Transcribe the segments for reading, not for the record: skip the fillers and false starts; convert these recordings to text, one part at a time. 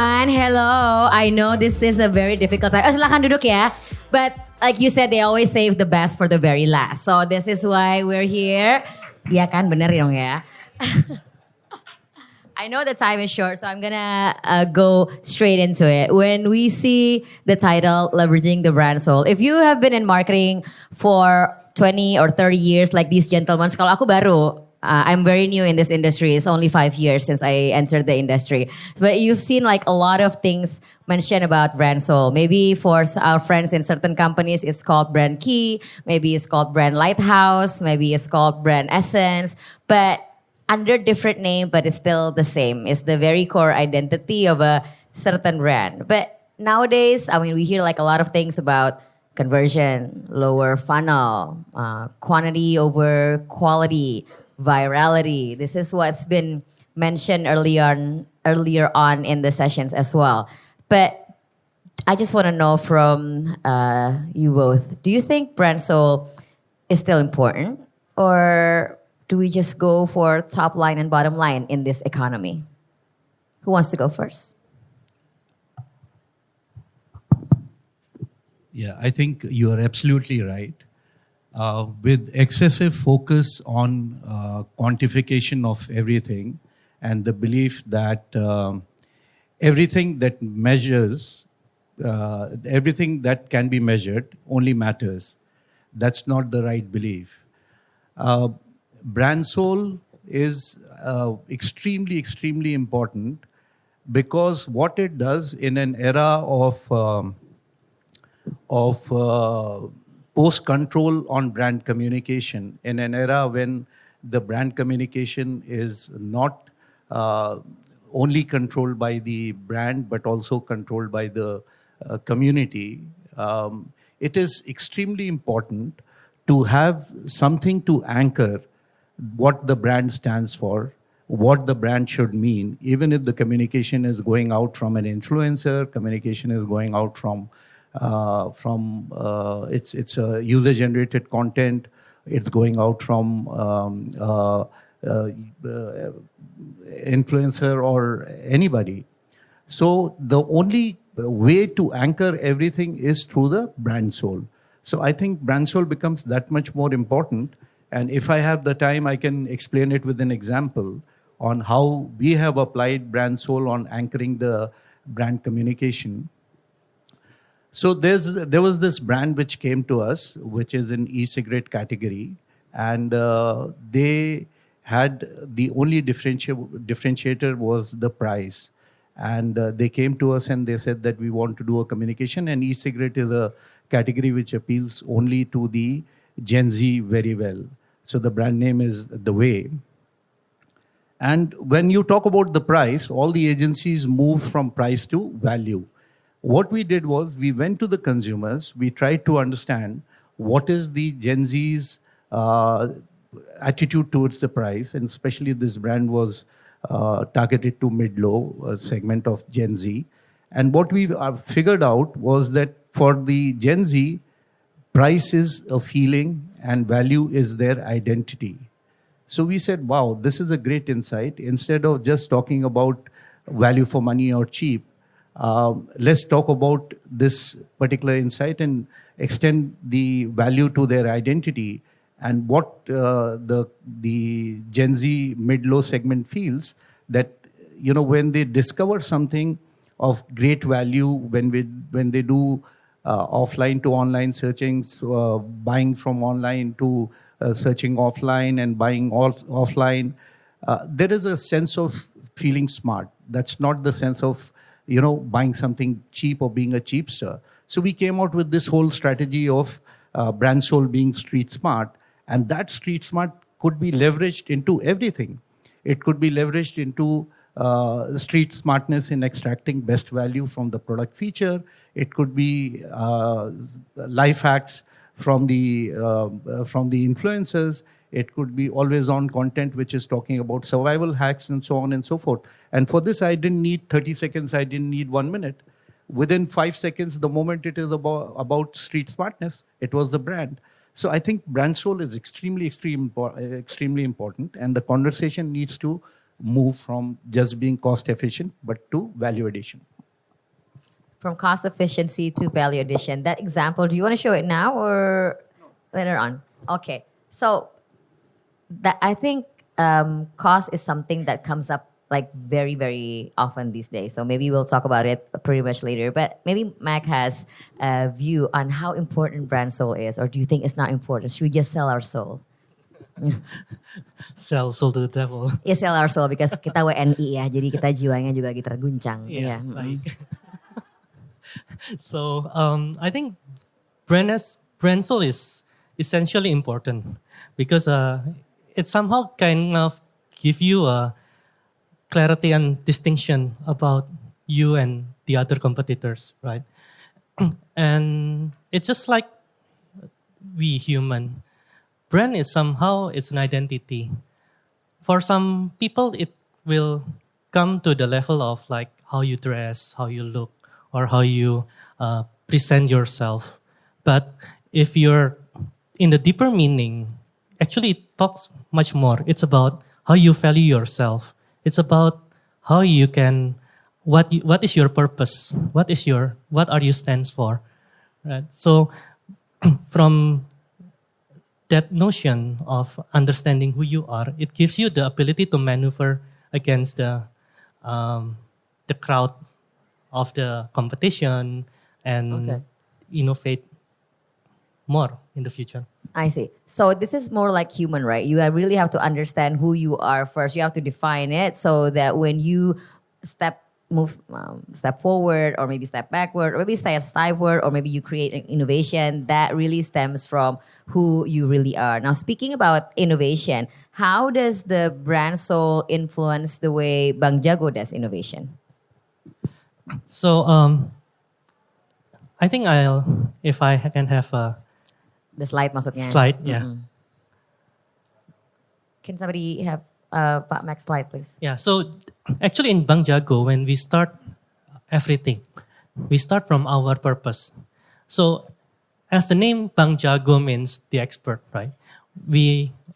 And hello. I know this is a very difficult time. Silakan duduk ya. But like you said, they always save the best for the very last. So this is why we're here. Iya kan, bener dong ya. I know the time is short, so I'm gonna go straight into it. When we see the title, Leveraging the Brand Soul, if you have been in marketing for 20 or 30 years like these gentlemen, kalau aku baru, I'm very new in this industry. It's only 5 years since I entered the industry. But you've seen like a lot of things mentioned about brand soul. Maybe for our friends in certain companies, it's called brand key. Maybe it's called brand lighthouse. Maybe it's called brand essence. But under different name, but it's still the same. It's the very core identity of a certain brand. But nowadays, I mean, we hear like a lot of things about conversion, lower funnel, quantity over quality, virality. This is what's been mentioned earlier on in the sessions as well. But I just want to know from you both, do you think brand soul is still important, or do we just go for top line and bottom line in this economy? Who wants to go first? Yeah, I think you are absolutely right. With excessive focus on quantification of everything and the belief that everything that measures, everything that can be measured only matters. That's not the right belief. Brand soul is extremely, extremely important because what it does in an era of post-control on brand communication, in an era when the brand communication is not only controlled by the brand but also controlled by the community, it is extremely important to have something to anchor what the brand stands for, what the brand should mean, even if the communication is going out from an influencer, communication is going out from it's user-generated content, it's going out from influencer or anybody. So the only way to anchor everything is through the brand soul. So I think brand soul becomes that much more important. And if I have the time, I can explain it with an example on how we have applied brand soul on anchoring the brand communication. So there was this brand which came to us, which is in e-cigarette category. And they had the only differentiator was the price. And they came to us and they said that we want to do a communication. And e-cigarette is a category which appeals only to the Gen Z very well. So the brand name is The Way. And when you talk about the price, all the agencies move from price to value. What we did was we went to the consumers, we tried to understand what is the Gen Z's attitude towards the price, and especially this brand was targeted to mid-low segment of Gen Z. And what we figured out was that for the Gen Z, price is a feeling and value is their identity. So we said, wow, this is a great insight. Instead of just talking about value for money or cheap, let's talk about this particular insight and extend the value to their identity and what the Gen Z mid-low segment feels that, you know, when they discover something of great value, when they do offline to online searching, buying from online to searching offline and buying offline, there is a sense of feeling smart. That's not the sense of, you know, buying something cheap or being a cheapster. So we came out with this whole strategy of brand soul being street smart, and that street smart could be leveraged into everything. It could be leveraged into street smartness in extracting best value from the product feature. It could be life hacks from the influencers. It could be always-on content which is talking about survival hacks and so on and so forth. And for this, I didn't need 30 seconds. I didn't need 1 minute. Within 5 seconds, the moment it is about street smartness, it was the brand. So I think brand soul is extremely important, and the conversation needs to move from just being cost efficient, but to value addition. from cost efficiency to value addition. That example, do you want to show it now or later on? Okay. So that I think cost is something that comes up like very, very often these days. So maybe we'll talk about it pretty much later. But maybe Mac has a view on how important brand soul is, or do you think it's not important? Should we just sell our soul? Sell soul to the devil. Ya sell our soul because kita WNI ya, jadi kita jiwanya juga lagi terguncang. Yeah, Iya. like so I think brand soul is essentially important because it somehow kind of give you a clarity and distinction about you and the other competitors, right? And it's just like we human. Brand is somehow it's an identity. For some people, it will come to the level of like how you dress, how you look, or how you present yourself. But if you're in the deeper meaning, actually it talks much more. It's about how you value yourself. It's about how you can, what is your purpose? What are you stands for? Right? So from that notion of understanding who you are, it gives you the ability to maneuver against the crowd of the competition and innovate more in the future. I see. So this is more like human, right? You really have to understand who you are first. You have to define it so that when you step forward, or maybe step backward, or maybe step sideward, or maybe you create an innovation that really stems from who you really are. Now, speaking about innovation, how does the brand soul influence the way Bang Jago does innovation? So I think if I can have a The slide maksudnya. slide, yeah. Mm-hmm. Can somebody have Pak Max slide, please? Yeah, so actually in Bang Jago, when we start everything, we start from our purpose. So as the name Bang Jago means the expert, right?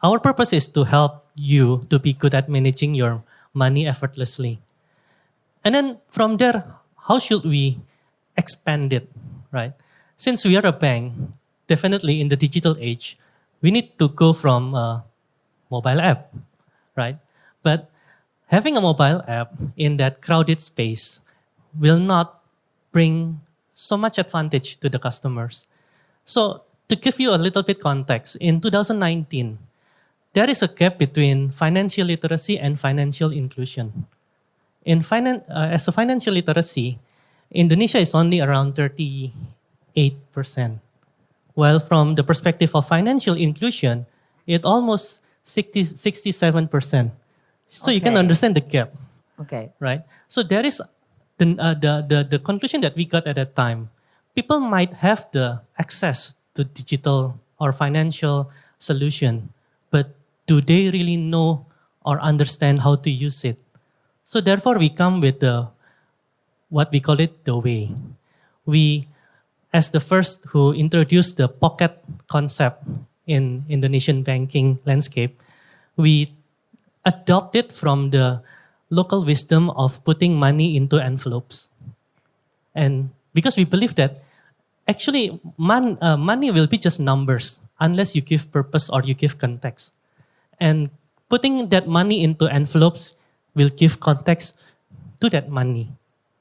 Our purpose is to help you to be good at managing your money effortlessly. And then from there, how should we expand it, right? Since we are a bank, definitely in the digital age, we need to go from a mobile app, right? But having a mobile app in that crowded space will not bring so much advantage to the customers. So to give you a little bit context, in 2019, there is a gap between financial literacy and financial inclusion. As a financial literacy, Indonesia is only around 38%. While from the perspective of financial inclusion, it almost 67%. So you can understand the gap. Okay. Right? So there is the conclusion that we got at that time. People might have the access to digital or financial solution, but do they really know or understand how to use it? So therefore we come with what we call it the way. We, as the first who introduced the pocket concept in Indonesian banking landscape, we adopted from the local wisdom of putting money into envelopes. And because we believe that actually money will be just numbers unless you give purpose or you give context. And putting that money into envelopes will give context to that money.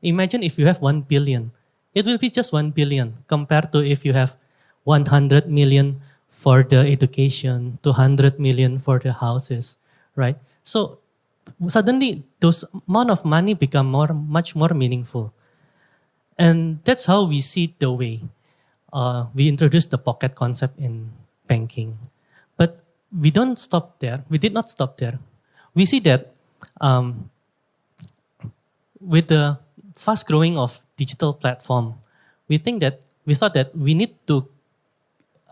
Imagine if you have 1 billion. It will be just 1 billion compared to if you have 100 million for the education, 200 million for the houses, right? So suddenly those amount of money become much more meaningful. And that's how we see the way. We introduced the pocket concept in banking. But we don't stop there. We did not stop there. We see that with the fast growing of digital platform, we thought that we need to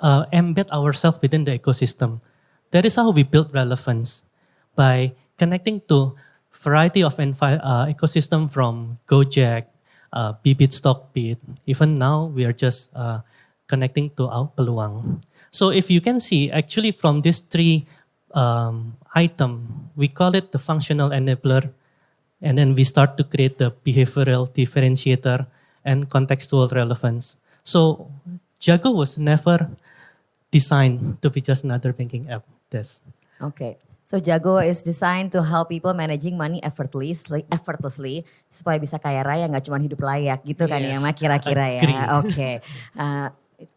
embed ourselves within the ecosystem. That is how we build relevance, by connecting to variety of ecosystem from Gojek, Bibit Stockbit. Even now, we are just connecting to our Peluang. So if you can see, actually from these three item, we call it the functional enabler. And then we start to create the behavioral differentiator. and contextual relevance. So Jago was never designed to be just another banking app. Okay. So Jago is designed to help people managing money effortlessly supaya bisa kaya raya, nggak cuma hidup layak gitu kan ya, Mak, kira-kira ya. Okay.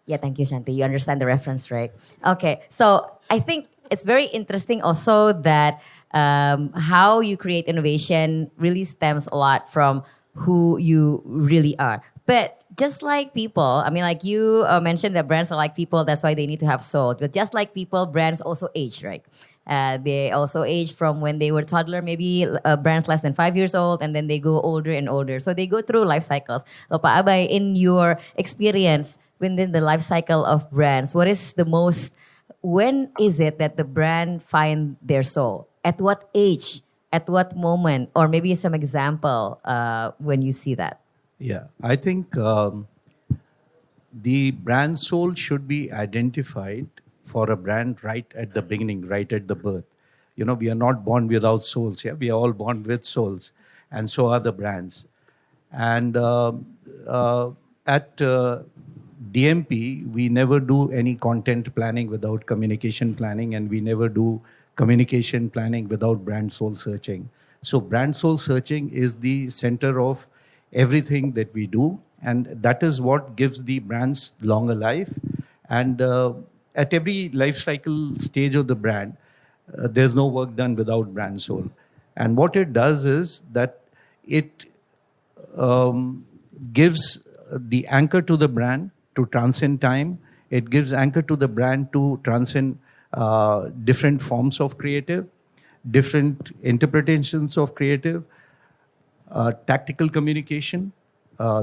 Yeah, thank you, Shanti. You understand the reference, right? Okay. So I think it's very interesting also that how you create innovation really stems a lot from who you really are. But just like people, I mean, like you mentioned that brands are like people, that's why they need to have soul. But just like people, brands also age, right? They also age from when they were toddler, maybe brands less than 5 years old, and then they go older and older. So they go through life cycles. So Pak Abhay, in your experience within the life cycle of brands, when is it that the brand find their soul? At what age? At what moment? Or maybe some example when you see that. Yeah, I think the brand soul should be identified for a brand right at the beginning, right at the birth. You know, we are not born without souls. Yeah, we are all born with souls, and so are the brands. And at DMP, we never do any content planning without communication planning, and we never do communication planning without brand soul searching. So brand soul searching is the center of everything that we do, and that is what gives the brands longer life. And at every life cycle stage of the brand, there's no work done without brand soul. And what it does is that it gives the anchor to the brand to transcend time. It gives anchor to the brand to transcend different forms of creative, different interpretations of creative, tactical communication,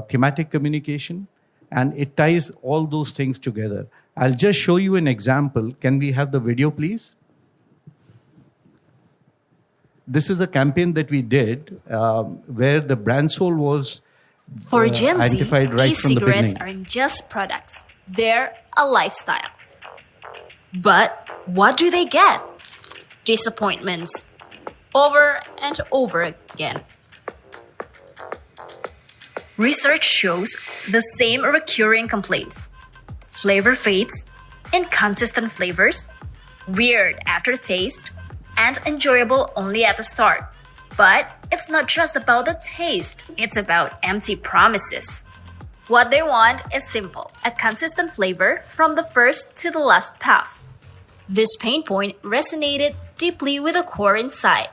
thematic communication, and it ties all those things together. I'll just show you an example. Can we have the video, please? This is a campaign that we did where the brand soul was for Gen Z, identified right from the beginning. E-cigarettes aren't just products. They're a lifestyle. But what do they get? Disappointments. Over and over again. Research shows the same recurring complaints. Flavor fades, inconsistent flavors, weird aftertaste, and enjoyable only at the start. But it's not just about the taste, it's about empty promises. What they want is simple, a consistent flavor from the first to the last puff. This pain point resonated deeply with the core inside.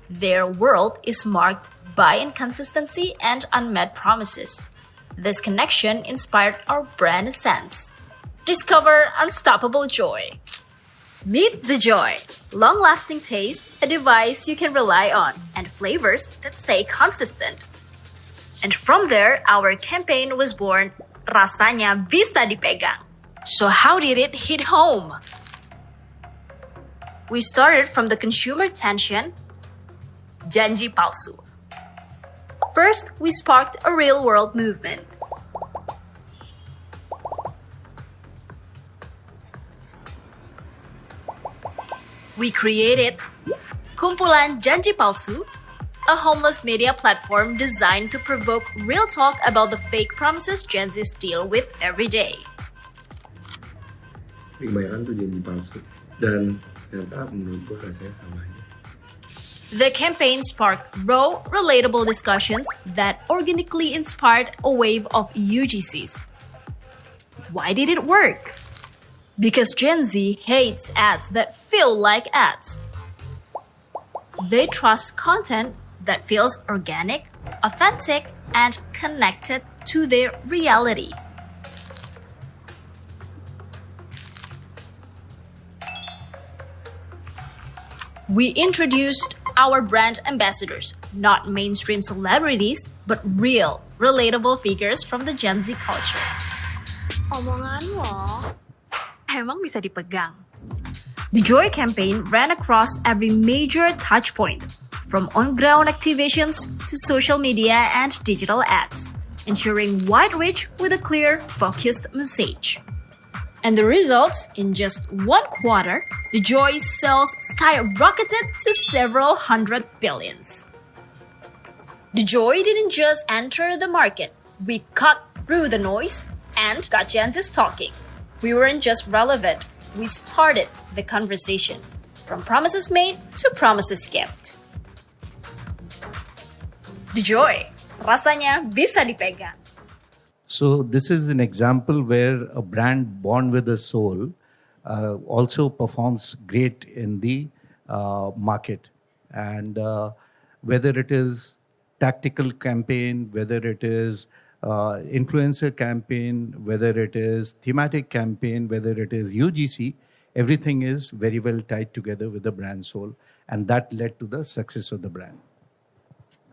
Their world is marked by inconsistency and unmet promises. This connection inspired our brand sense. Discover unstoppable joy. Meet the joy. Long-lasting taste, a device you can rely on, and flavors that stay consistent. And from there, our campaign was born, Rasanya Bisa Dipegang. So how did it hit home? We started from the consumer tension, janji palsu. First, we sparked a real-world movement. We created Kumpulan Janji Palsu, a homeless media platform designed to provoke real talk about the fake promises Gen Zs deal with every day. Kebanyakan tuh janji palsu dan ternyata menurut gue rasanya sama aja. The campaign sparked raw, relatable discussions that organically inspired a wave of UGCs. Why did it work? Because Gen Z hates ads that feel like ads. They trust content that feels organic, authentic, and connected to their reality. We introduced our brand ambassadors, not mainstream celebrities, but real, relatable figures from the Gen Z culture. Omongan lo emang bisa dipegang. The Joy campaign ran across every major touchpoint, from on-ground activations to social media and digital ads, ensuring wide reach with a clear, focused message. And the results, in just 1 quarter, the Joy sales skyrocketed to several hundred billions. The Joy didn't just enter the market, We cut through the noise and got Gen Z's talking. We weren't just relevant, we started the conversation. From promises made to promises kept. The joy, rasanya bisa dipegang. So this is an example where a brand born with a soul also performs great in the market. And whether it is tactical campaign, whether it is influencer campaign, whether it is thematic campaign, whether it is UGC, everything is very well tied together with the brand soul. And that led to the success of the brand.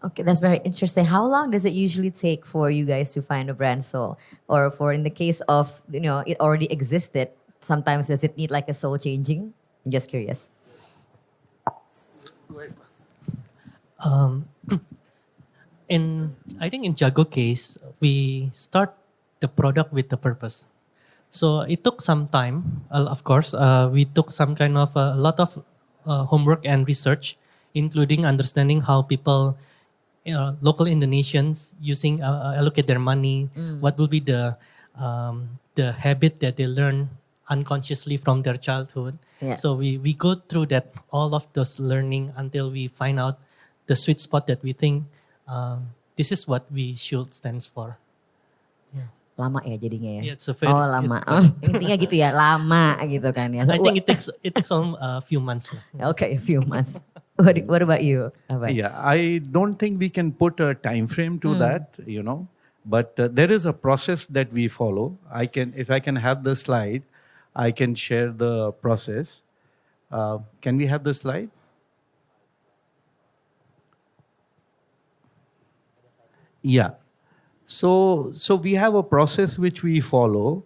Okay, that's very interesting. How long does it usually take for you guys to find a brand soul? Or for in the case of, it already existed, sometimes does it need like a soul changing? I'm just curious. I think in Jago case, we start the product with the purpose. So it took some time. Of course, we took some kind of a lot of homework and research, including understanding how people, local Indonesians using allocate their money. What will be the habit that they learn unconsciously from their childhood. Yeah. So we go through that all of those learning until we find out the sweet spot that we think this is what we should stands for. Lama ya jadinya ya? Yeah, it's a very, lama. Intinya gitu ya, lama gitu kan ya. So, I think it takes a few months. Okay, a few months. What about you, Abhay? Yeah, I don't think we can put a time frame to that, but there is a process that we follow. If I can have the slide, I can share the process. Can we have the slide? Yeah. So we have a process which we follow,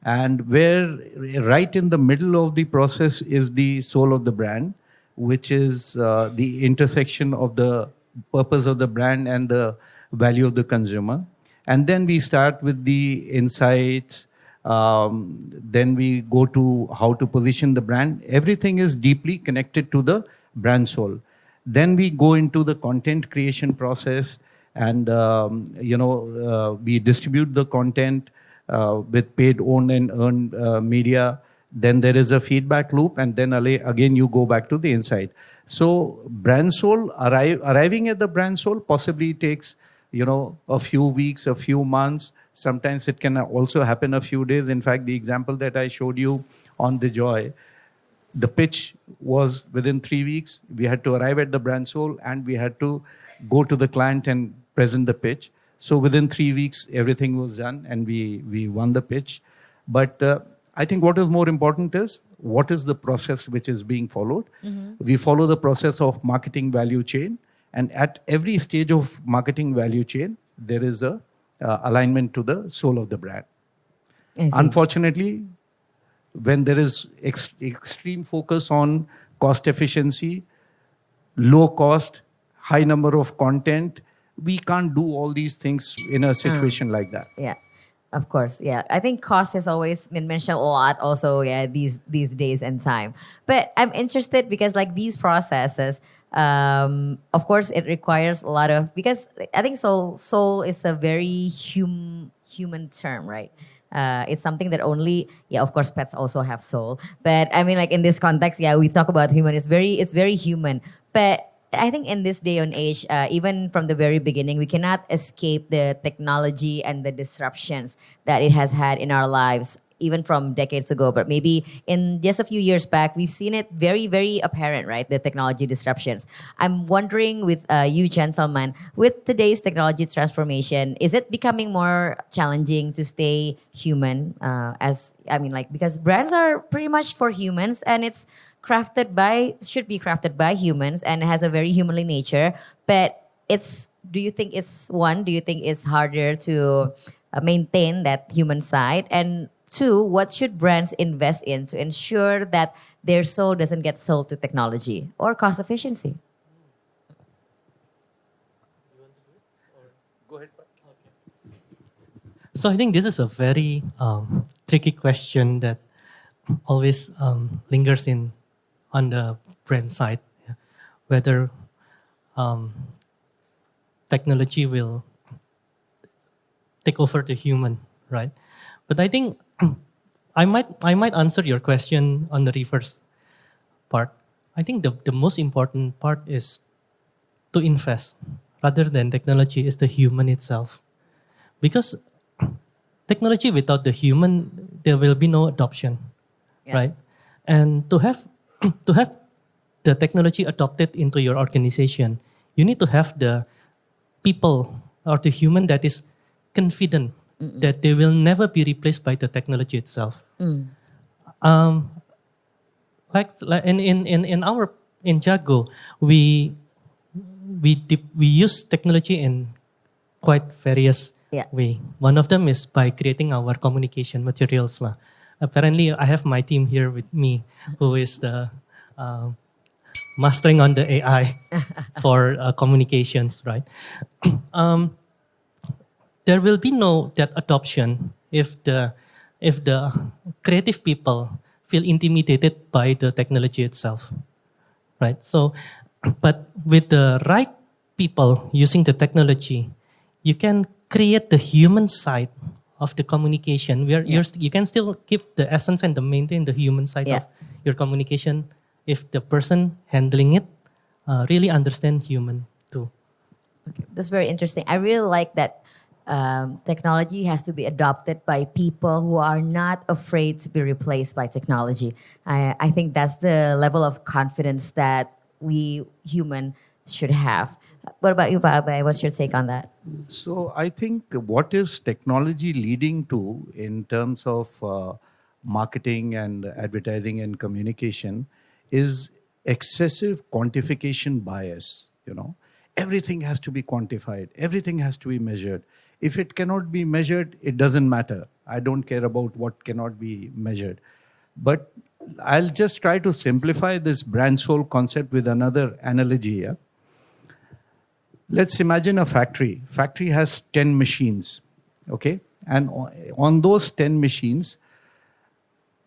and where right in the middle of the process is the soul of the brand, which is the intersection of the purpose of the brand and the value of the consumer. And then we start with the insights. Then we go to how to position the brand. Everything is deeply connected to the brand soul. Then we go into the content creation process, and we distribute the content with paid, owned, and earned media. Then there is a feedback loop, and then again you go back to the insight. So brand soul, arriving at the brand soul possibly takes a few weeks, a few months. Sometimes it can also happen a few days. In fact, the example that I showed you on the Joy, the pitch was within 3 weeks. We had to arrive at the brand soul, and we had to go to the client and present the pitch. So within 3 weeks, everything was done, and we won the pitch. But I think what is more important is what is the process which is being followed. Mm-hmm. We follow the process of marketing value chain, and at every stage of marketing value chain, there is a alignment to the soul of the brand. Unfortunately, when there is extreme focus on cost efficiency, low cost, high number of content, we can't do all these things in a situation like that. Yeah, of course. Yeah, I think cost has always been mentioned a lot also, these days and time. But I'm interested because like these processes, of course, it requires a lot of, because I think soul is a very human term, right? It's something that only, of course, pets also have soul. But I mean, like in this context, we talk about human. It's very human. But I think in this day and age, even from the very beginning, we cannot escape the technology and the disruptions that it has had in our lives, even from decades ago. But maybe in just a few years back, we've seen it very, very apparent, right? The technology disruptions. I'm wondering with you, gentlemen, with today's technology transformation, is it becoming more challenging to stay human? Because brands are pretty much for humans, and it's should be crafted by humans and has a very humanly nature. But do you think it's harder to maintain that human side? And two, what should brands invest in to ensure that their soul doesn't get sold to technology or cost efficiency? Go ahead. So I think this is a very tricky question that always lingers on the brand side, whether take over the human, right? But I think I might answer your question on the reverse part. I think the most important part is to invest rather than technology is the human itself. Because technology without the human, there will be no adoption, right? And to have the technology adopted into your organization, you need to have the people or the human that is confident that they will never be replaced by the technology itself. Like in Jago, we use technology in quite various way. One of them is by creating our communication materials lah. Apparently, I have my team here with me, who is the mastering on the AI for communications, right? There will be no that adoption if the creative people feel intimidated by the technology itself, right? So, but with the right people using the technology, you can create the human side of the communication where you can still keep the essence and maintain the human side of your communication if the person handling it really understand human too. Okay. That's very interesting. I really like that technology has to be adopted by people who are not afraid to be replaced by technology. I think that's the level of confidence that we human should have. What about you, Abhay? What's your take on that? So I think what is technology leading to in terms of marketing and advertising and communication is excessive quantification bias. Everything has to be quantified. Everything has to be measured. If it cannot be measured, it doesn't matter. I don't care about what cannot be measured. But I'll just try to simplify this brand soul concept with another analogy here. Let's imagine a factory. Factory has 10 machines, okay? And on those 10 machines,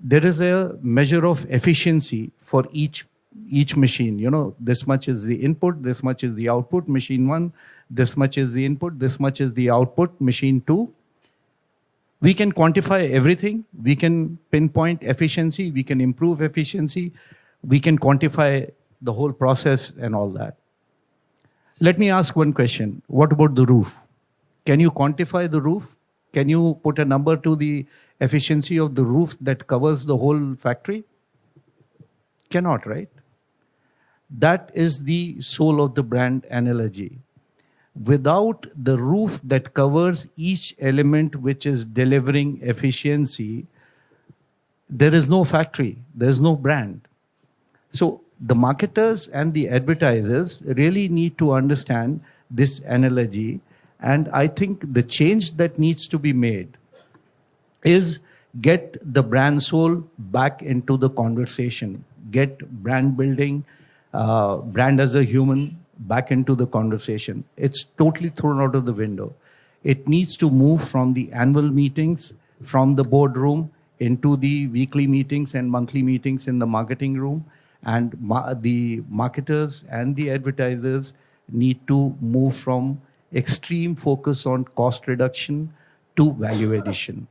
there is a measure of efficiency for each machine. This much is the input, this much is the output, machine 1, this much is the input, this much is the output, machine 2. We can quantify everything. We can pinpoint efficiency. We can improve efficiency. We can quantify the whole process and all that. Let me ask one question. What about the roof? Can you quantify the roof? Can you put a number to the efficiency of the roof that covers the whole factory? Cannot, right? That is the soul of the brand analogy. Without the roof that covers each element which is delivering efficiency, there is no factory, there is no brand. So the marketers and the advertisers really need to understand this analogy. And I think the change that needs to be made is get the brand soul back into the conversation, get brand building, brand as a human back into the conversation. It's totally thrown out of the window. It needs to move from the annual meetings, from the boardroom, into the weekly meetings and monthly meetings in the marketing room. And the marketers and the advertisers need to move from extreme focus on cost reduction to value addition.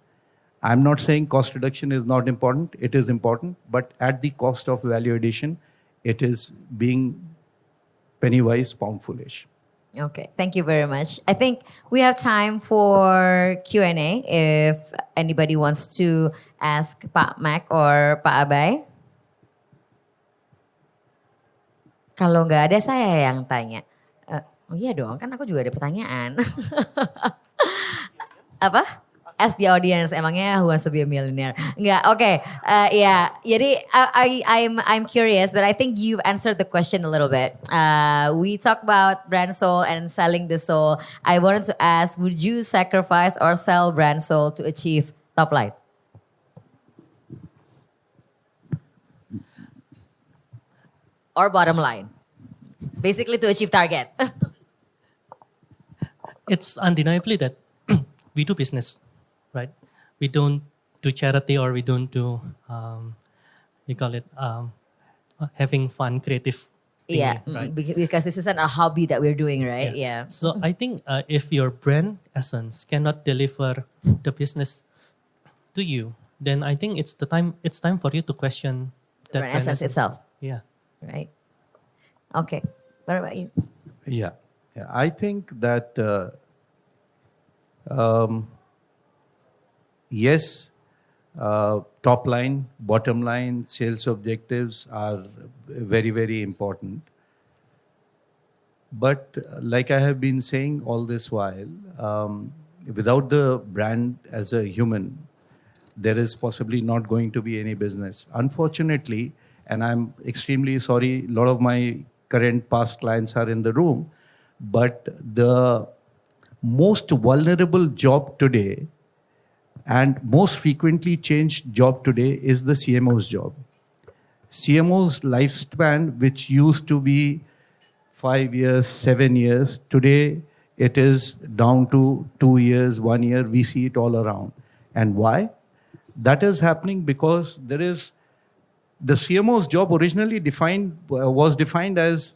I'm not saying cost reduction is not important. It is important. But at the cost of value addition, it is being penny wise, pound foolish. Okay, thank you very much. I think we have time for Q&A if anybody wants to ask Pak Mac or Pak Abhay. Kalau nggak ada, saya yang tanya. Oh iya dong, kan aku juga ada pertanyaan. Apa? Ask the audience, emangnya who wants to be a millionaire? Enggak, okay. Yeah, jadi I'm curious, but I think you've answered the question a little bit. We talk about brand soul and selling the soul. I wanted to ask, would you sacrifice or sell brand soul to achieve top line? Or bottom line? Basically to achieve target. It's undeniably that we do business. Right, we don't do charity or we don't do, having fun, creative Yeah, right? because this isn't a hobby that we're doing, right? Yeah. So I think if your brand essence cannot deliver the business to you, then I think it's time for you to question that Brand essence itself, Yeah. right? Okay. What about you? Yeah. I think that, yes, top line, bottom line, sales objectives are very, very important. But like I have been saying all this while, without the brand as a human, there is possibly not going to be any business. Unfortunately, and I'm extremely sorry, a lot of my current past clients are in the room, but the most vulnerable job today and most frequently changed job today is the CMO's job. CMO's lifespan, which used to be 5 years, 7 years, today it is down to 2 years, 1 year. We see it all around. And why? That is happening because there is the CMO's job originally was defined as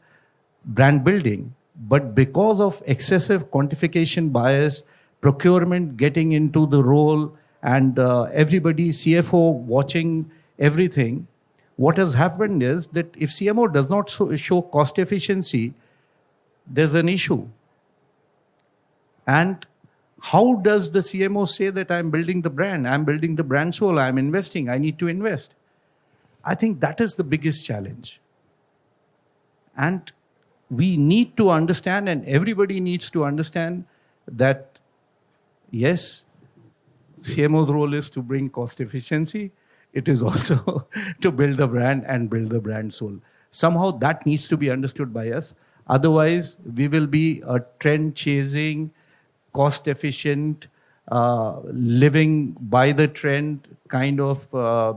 brand building, but because of excessive quantification bias, procurement getting into the role, and everybody, CFO watching everything, what has happened is that if CMO does not show cost efficiency, there's an issue. And how does the CMO say that I'm building the brand? I'm building the brand soul. I'm investing. I need to invest. I think that is the biggest challenge. And we need to understand, and everybody needs to understand that, yes, CMO's role is to bring cost efficiency. It is also to build the brand and build the brand soul. Somehow that needs to be understood by us. Otherwise, we will be a trend-chasing, cost-efficient, living by the trend kind of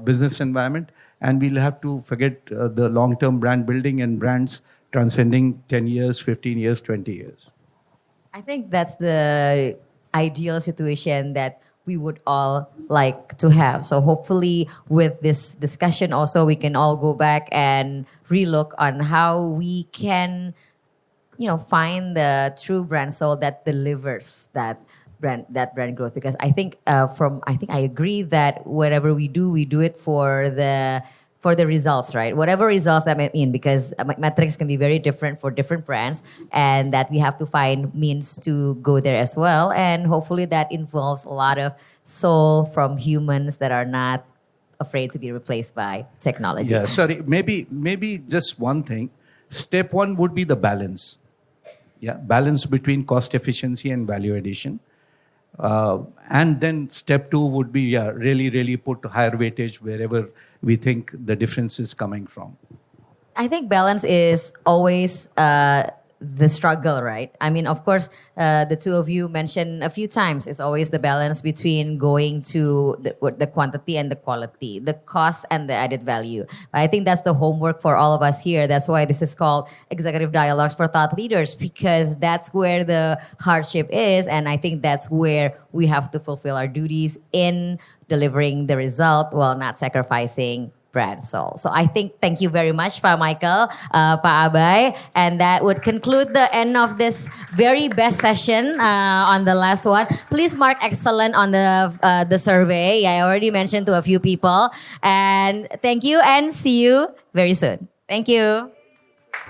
business environment. And we'll have to forget the long-term brand building and brands transcending 10 years, 15 years, 20 years. I think that's the ideal situation that we would all like to have. So hopefully with this discussion also, we can all go back and relook on how we can, find the true brand soul that delivers that brand growth. Because I think I agree that whatever we do it for the results, right? Whatever results that may mean, because metrics can be very different for different brands, and that we have to find means to go there as well. And hopefully that involves a lot of soul from humans that are not afraid to be replaced by technology. Yeah, sorry, maybe just one thing. Step one would be the balance. Yeah, balance between cost efficiency and value addition. And then step two would be, really, really put higher weightage wherever we think the difference is coming from. I think balance is always the struggle, right? I mean, of course, the two of you mentioned a few times, it's always the balance between going to the quantity and the quality, the cost and the added value. But I think that's the homework for all of us here. That's why this is called Executive Dialogues for Thought Leaders, because that's where the hardship is. And I think that's where we have to fulfill our duties in delivering the result while not sacrificing brand soul. So I think thank you very much, Pak Michael, Pak Abhay. And that would conclude the end of this very best session on the last one. Please mark excellent on the survey. I already mentioned to a few people. And thank you and see you very soon. Thank you.